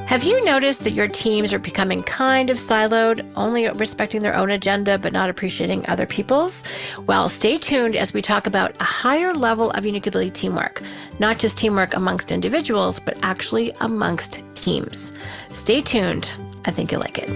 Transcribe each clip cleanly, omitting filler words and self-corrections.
Have you noticed that your teams are becoming kind of siloed, only respecting their own agenda but not appreciating other people's? Well, stay tuned as we talk about a higher level of unique ability teamwork, not just teamwork amongst individuals, but actually amongst teams. Stay tuned. I think you'll like it.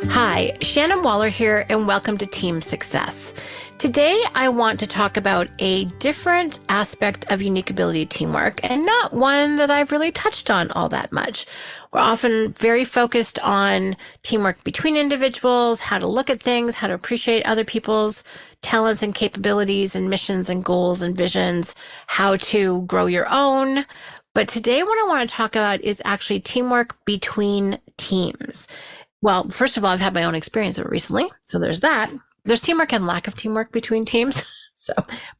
Hi, Shannon Waller here, and welcome to Team Success. Today, I want to talk about a different aspect of unique ability teamwork, and not one that I've really touched on all that much. We're often very focused on teamwork between individuals, how to look at things, how to appreciate other people's talents and capabilities and missions and goals and visions, how to grow your own. But today, what I want to talk about is actually teamwork between teams. Well, first of all, I've had my own experience of it recently, so there's that. There's teamwork and lack of teamwork between teams.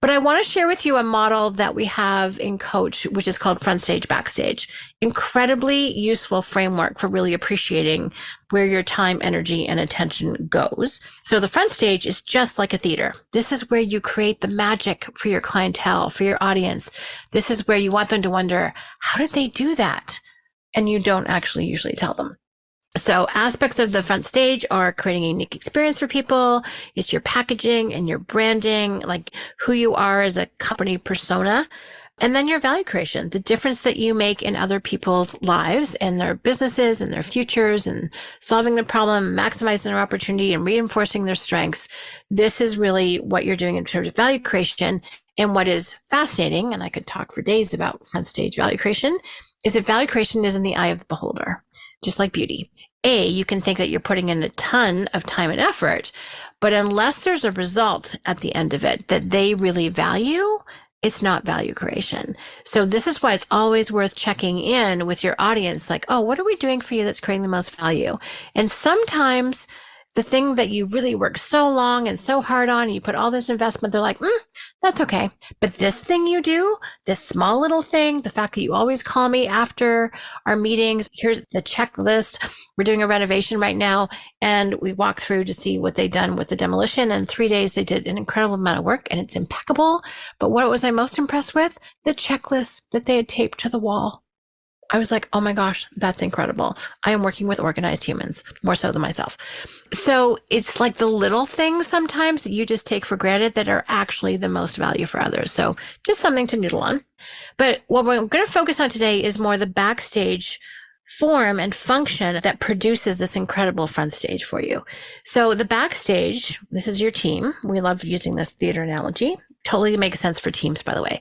But I want to share with you a model that we have in Coach, which is called front stage, backstage. Incredibly useful framework for really appreciating where your time, energy, and attention goes. So the front stage is just like a theater. This is where you create the magic for your clientele, for your audience. This is where you want them to wonder, how did they do that? And you don't actually usually tell them. So aspects of the front stage are creating a unique experience for people. It's your packaging and your branding, like who you are as a company persona. And then your value creation, the difference that you make in other people's lives and their businesses and their futures, and solving the problem, maximizing their opportunity and reinforcing their strengths. This is really what you're doing in terms of value creation. And what is fascinating, and I could talk for days about front stage value creation, is that value creation is in the eye of the beholder, just like beauty. You can think that you're putting in a ton of time and effort, but unless there's a result at the end of it that they really value, it's not value creation. So this is why it's always worth checking in with your audience, like, oh, what are we doing for you that's creating the most value? And sometimes the thing that you really work so long and so hard on, and you put all this investment, they're like, that's okay. But this thing you do, this small little thing, the fact that you always call me after our meetings, here's the checklist. We're doing a renovation right now, and we walk through to see what they've done with the demolition. And in 3 days, they did an incredible amount of work, and it's impeccable. But what was I most impressed with? The checklist that they had taped to the wall. I was like, oh my gosh, that's incredible. I am working with organized humans, more so than myself. So it's like the little things sometimes that you just take for granted that are actually the most value for others. So just something to noodle on. But what we're going to focus on today is more the backstage form and function that produces this incredible front stage for you. So the backstage, this is your team. We love using this theater analogy. Totally makes sense for teams, by the way.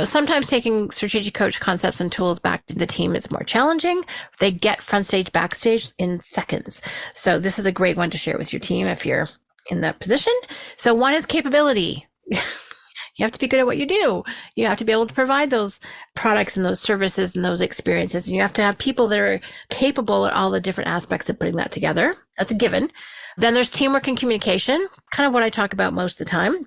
Sometimes taking strategic coach concepts and tools back to the team is more challenging. They get front stage, backstage in seconds. So this is a great one to share with your team if you're in that position. So one is capability. You have to be good at what you do. You have to be able to provide those products and those services and those experiences. And you have to have people that are capable at all the different aspects of putting that together. That's a given. Then there's teamwork and communication, kind of what I talk about most of the time.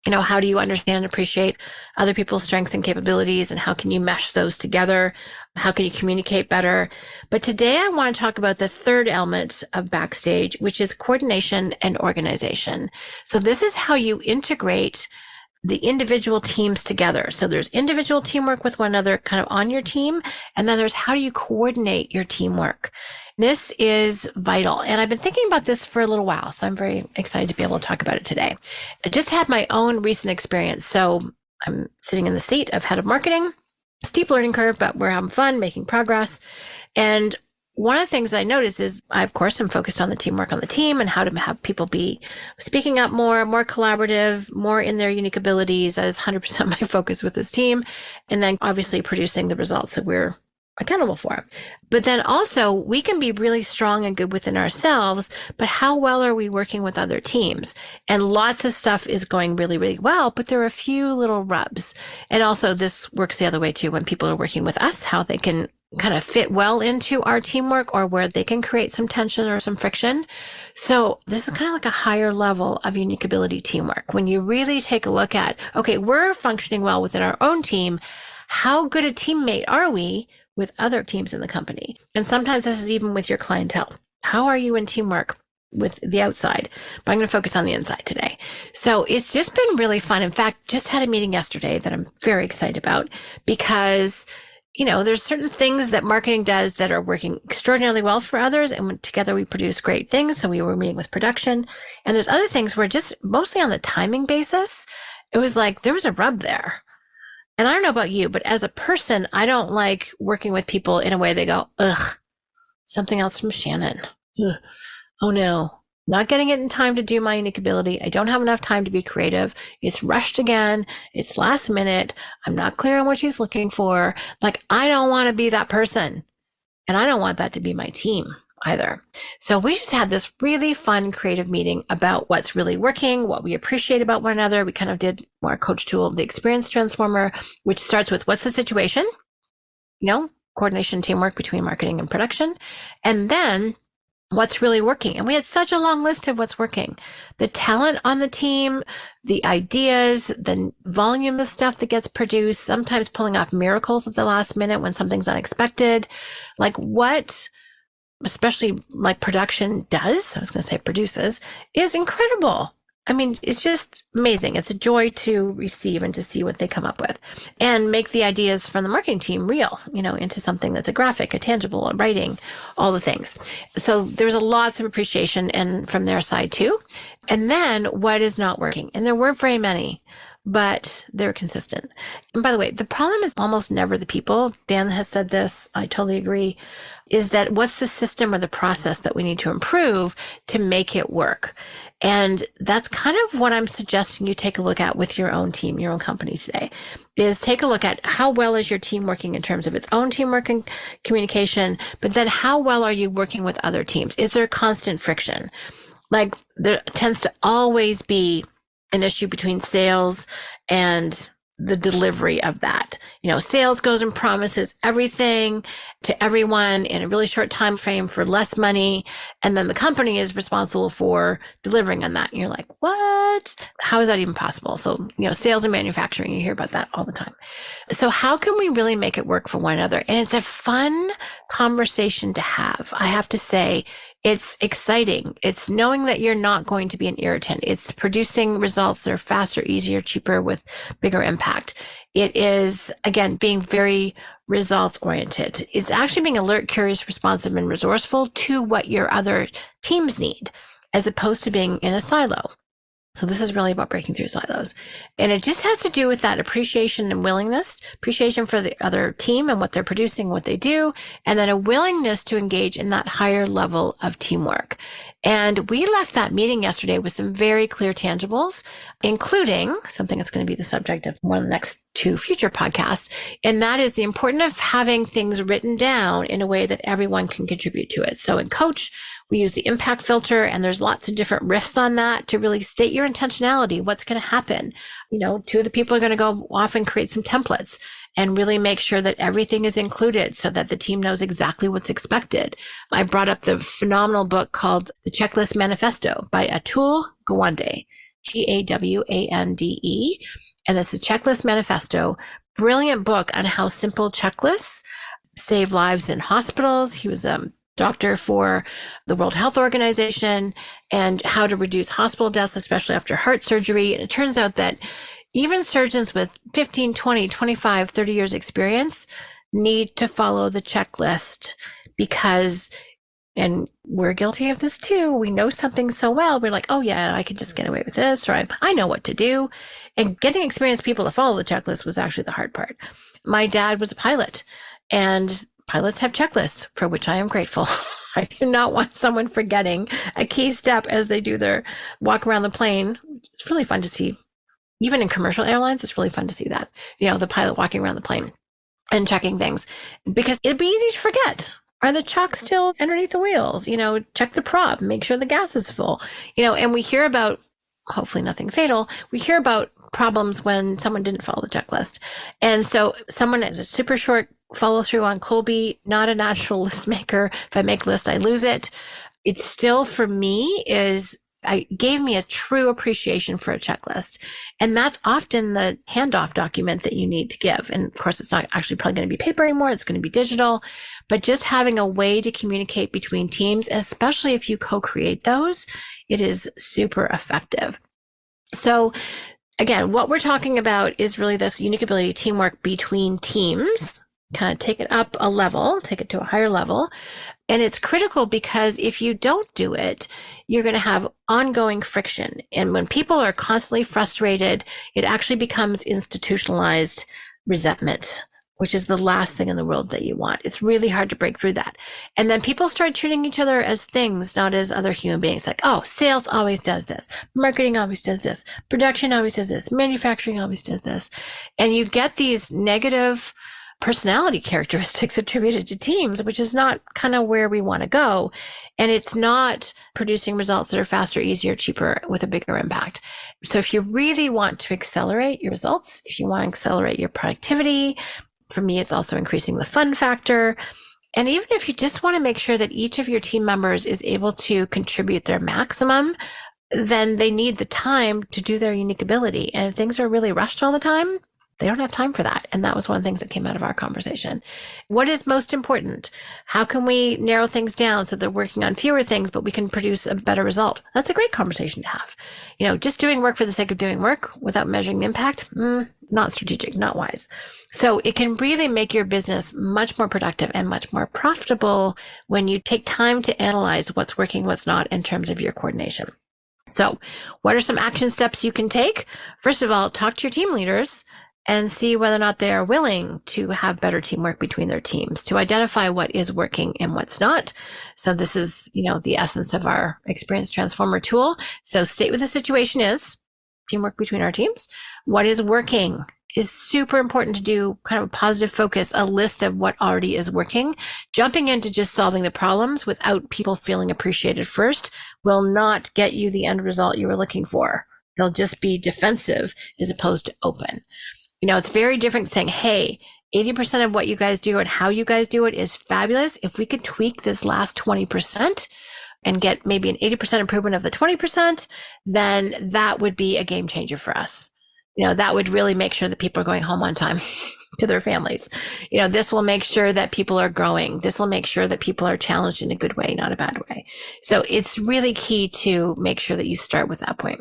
How do you understand and appreciate other people's strengths and capabilities, and how can you mesh those together? How can you communicate better? But today I want to talk about the third element of backstage, which is coordination and organization. So this is how you integrate the individual teams together. So there's individual teamwork with one another kind of on your team, and then there's how do you coordinate your teamwork. This is vital. And I've been thinking about this for a little while, so I'm very excited to be able to talk about it today. I just had my own recent experience. So I'm sitting in the seat of head of marketing, steep learning curve, but we're having fun, making progress. And one of the things I noticed is I, of course, am focused on the teamwork on the team and how to have people be speaking up more collaborative, more in their unique abilities. That is 100% my focus with this team. And then obviously producing the results that we're accountable for. But then also we can be really strong and good within ourselves, but how well are we working with other teams? And lots of stuff is going really, really well, but there are a few little rubs. And also this works the other way too, when people are working with us, how they can kind of fit well into our teamwork or where they can create some tension or some friction. So this is kind of like a higher level of unique ability teamwork. When you really take a look at, okay, we're functioning well within our own team. How good a teammate are we with other teams in the company? And sometimes this is even with your clientele. How are you in teamwork with the outside? But I'm going to focus on the inside today. So it's just been really fun. In fact, just had a meeting yesterday that I'm very excited about because there's certain things that marketing does that are working extraordinarily well for others. And when together we produce great things. So we were meeting with production. And there's other things where just mostly on the timing basis, it was like there was a rub there. And I don't know about you, but as a person, I don't like working with people in a way they go, ugh, something else from Shannon. Ugh. Oh no, not getting it in time to do my unique ability. I don't have enough time to be creative. It's rushed again. It's last minute. I'm not clear on what she's looking for. Like, I don't want to be that person. And I don't want that to be my team either. So we just had this really fun creative meeting about what's really working, what we appreciate about one another. We kind of did our coach tool, the experience transformer, which starts with what's the situation, coordination, teamwork between marketing and production. And then what's really working. And we had such a long list of what's working. The talent on the team, the ideas, the volume of stuff that gets produced, sometimes pulling off miracles at the last minute when something's unexpected. Like what, especially like production does, I was going to say produces, is incredible. I mean, it's just amazing. It's a joy to receive and to see what they come up with and make the ideas from the marketing team real, into something that's a graphic, a tangible, a writing, all the things. So there's lots of appreciation and from their side too. And then what is not working? And there weren't very many, but they're consistent. And by the way, the problem is almost never the people. Dan has said this. I totally agree. Is that what's the system or the process that we need to improve to make it work? And that's kind of what I'm suggesting you take a look at with your own team, your own company today, is take a look at how well is your team working in terms of its own teamwork and communication, but then how well are you working with other teams? Is there constant friction? Like there tends to always be an issue between sales and the delivery of that. Sales goes and promises everything to everyone in a really short time frame for less money. And then the company is responsible for delivering on that. And you're like, what? How is that even possible? So, sales and manufacturing, you hear about that all the time. So how can we really make it work for one another? And it's a fun conversation to have. I have to say, it's exciting. It's knowing that you're not going to be an irritant. It's producing results that are faster, easier, cheaper with bigger impact. It is, again, being very results oriented. It's actually being alert, curious, responsive, and resourceful to what your other teams need, as opposed to being in a silo. So this is really about breaking through silos. And it just has to do with that appreciation and willingness, appreciation for the other team and what they're producing, what they do, and then a willingness to engage in that higher level of teamwork. And we left that meeting yesterday with some very clear tangibles, including something that's going to be the subject of one of the next 2 future podcasts. And that is the importance of having things written down in a way that everyone can contribute to it. So in Coach, we use the impact filter, and there's lots of different riffs on that to really state your intentionality, what's going to happen. 2 of the people are going to go off and create some templates and really make sure that everything is included so that the team knows exactly what's expected. I brought up the phenomenal book called The Checklist Manifesto by Atul Gawande, Gawande. And it's a Checklist Manifesto, brilliant book on how simple checklists save lives in hospitals. He was a doctor for the World Health Organization, and how to reduce hospital deaths, especially after heart surgery. And it turns out that even surgeons with 15, 20, 25, 30 years experience need to follow the checklist because, and we're guilty of this too, we know something so well, we're like, oh yeah, I could just get away with this, or I know what to do. And getting experienced people to follow the checklist was actually the hard part. My dad was a pilot, and pilots have checklists, for which I am grateful. I do not want someone forgetting a key step as they do their walk around the plane. It's really fun to see. Even in commercial airlines, it's really fun to see that, the pilot walking around the plane and checking things, because it'd be easy to forget. Are the chocks still underneath the wheels? Check the prop, make sure the gas is full, and we hear about, hopefully nothing fatal, we hear about problems when someone didn't follow the checklist. And so someone has a super short follow through on Colby, not a natural list maker. If I make a list, I lose it. It's still, for me, gave me a true appreciation for a checklist. And that's often the handoff document that you need to give. And of course, it's not actually probably going to be paper anymore. It's going to be digital, but just having a way to communicate between teams, especially if you co-create those, it is super effective. So again, what we're talking about is really this unique ability teamwork between teams, kind of take it up a level, take it to a higher level. And it's critical because if you don't do it, you're going to have ongoing friction. And when people are constantly frustrated, it actually becomes institutionalized resentment, which is the last thing in the world that you want. It's really hard to break through that. And then people start treating each other as things, not as other human beings. Like, oh, sales always does this. Marketing always does this. Production always does this. Manufacturing always does this. And you get these negative personality characteristics attributed to teams, which is not kind of where we want to go. And it's not producing results that are faster, easier, cheaper with a bigger impact. So if you really want to accelerate your results, if you want to accelerate your productivity, for me, it's also increasing the fun factor. And even if you just want to make sure that each of your team members is able to contribute their maximum, then they need the time to do their unique ability. And if things are really rushed all the time, they don't have time for that. And that was one of the things that came out of our conversation. What is most important? How can we narrow things down so they're working on fewer things, but we can produce a better result? That's a great conversation to have. Just doing work for the sake of doing work without measuring the impact, not strategic, not wise. So it can really make your business much more productive and much more profitable when you take time to analyze what's working, what's not in terms of your coordination. So what are some action steps you can take? First of all, talk to your team leaders and see whether or not they are willing to have better teamwork between their teams, to identify what is working and what's not. So this is, the essence of our Experience Transformer tool. So state what the situation is, teamwork between our teams. What is working is super important to do, kind of a positive focus, a list of what already is working. Jumping into just solving the problems without people feeling appreciated first will not get you the end result you were looking for. They'll just be defensive as opposed to open. It's very different saying, hey, 80% of what you guys do and how you guys do it is fabulous. If we could tweak this last 20% and get maybe an 80% improvement of the 20%, then that would be a game changer for us. That would really make sure that people are going home on time to their families. This will make sure that people are growing. This will make sure that people are challenged in a good way, not a bad way. So it's really key to make sure that you start with that point.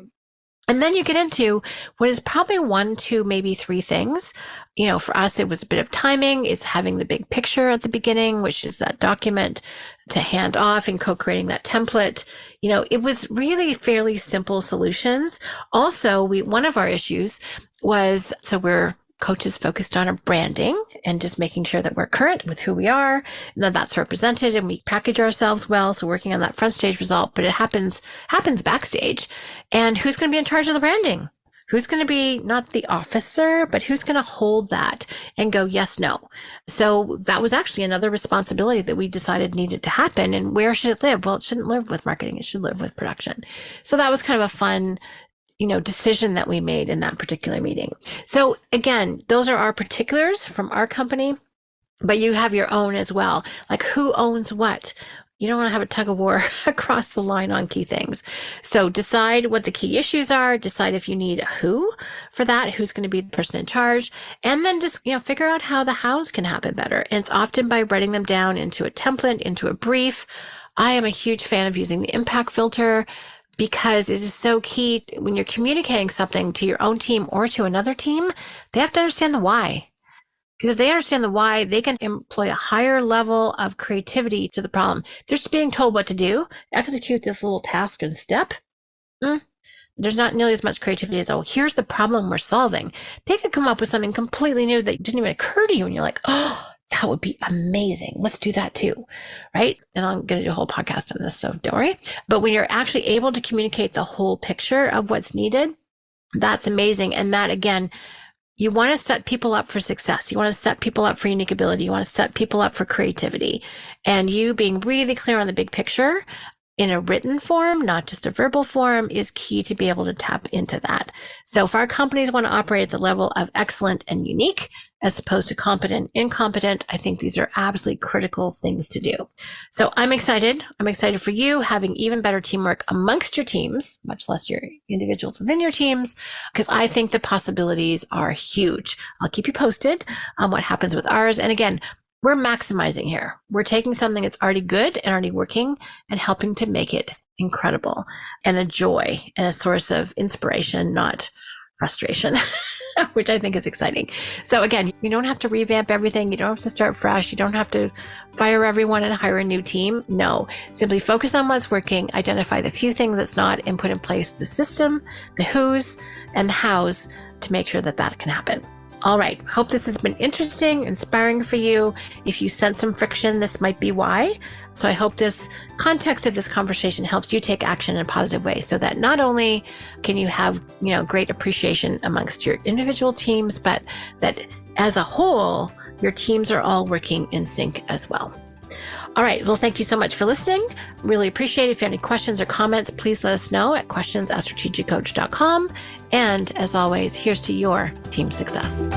And then you get into what is probably 1, 2, maybe 3 things. For us, it was a bit of timing. It's having the big picture at the beginning, which is that document to hand off and co-creating that template. It was really fairly simple solutions. Also, one of our issues was, so we're coaches focused on our branding and just making sure that we're current with who we are and that that's represented and we package ourselves well. So working on that front stage result, but it happens backstage. And who's going to be in charge of the branding? Who's going to be not the officer, but who's going to hold that and go, yes, no. So that was actually another responsibility that we decided needed to happen. And where should it live? Well, it shouldn't live with marketing. It should live with production. So that was kind of a fun decision that we made in that particular meeting. So again, those are our particulars from our company, but you have your own as well. Like who owns what? You don't want to have a tug of war across the line on key things. So decide what the key issues are, decide if you need a who for that, who's going to be the person in charge, and then just, figure out how the hows can happen better. And it's often by writing them down into a template, into a brief. I am a huge fan of using the impact filter, because it is so key when you're communicating something to your own team or to another team, they have to understand the why. Because if they understand the why, they can employ a higher level of creativity to the problem. If they're just being told what to do, execute this little task and step, there's not nearly as much creativity as, oh, here's the problem we're solving. They could come up with something completely new that didn't even occur to you. And you're like, oh, that would be amazing. Let's do that too, right? And I'm going to do a whole podcast on this, so don't worry. But when you're actually able to communicate the whole picture of what's needed, that's amazing. And that, again, you want to set people up for success. You want to set people up for unique ability. You want to set people up for creativity. And you being really clear on the big picture in a written form, not just a verbal form, is key to be able to tap into that. So if our companies want to operate at the level of excellent and unique, as opposed to competent, incompetent, I think these are absolutely critical things to do. So I'm excited. I'm excited for you having even better teamwork amongst your teams, much less your individuals within your teams, because I think the possibilities are huge. I'll keep you posted on what happens with ours. And again, we're maximizing here. We're taking something that's already good and already working and helping to make it incredible and a joy and a source of inspiration, not frustration. which I think is exciting. So again, you don't have to revamp everything. You don't have to start fresh. You don't have to fire everyone and hire a new team. No, simply focus on what's working, identify the few things that's not, and put in place the system, the who's, and the how's to make sure that that can happen. All right. Hope this has been interesting, inspiring for you. If you sense some friction, this might be why. So I hope this context of this conversation helps you take action in a positive way so that not only can you have, great appreciation amongst your individual teams, but that as a whole, your teams are all working in sync as well. All right. Well, thank you so much for listening. Really appreciate it. If you have any questions or comments, please let us know at questions@strategiccoach.com. And as always, here's to your team success.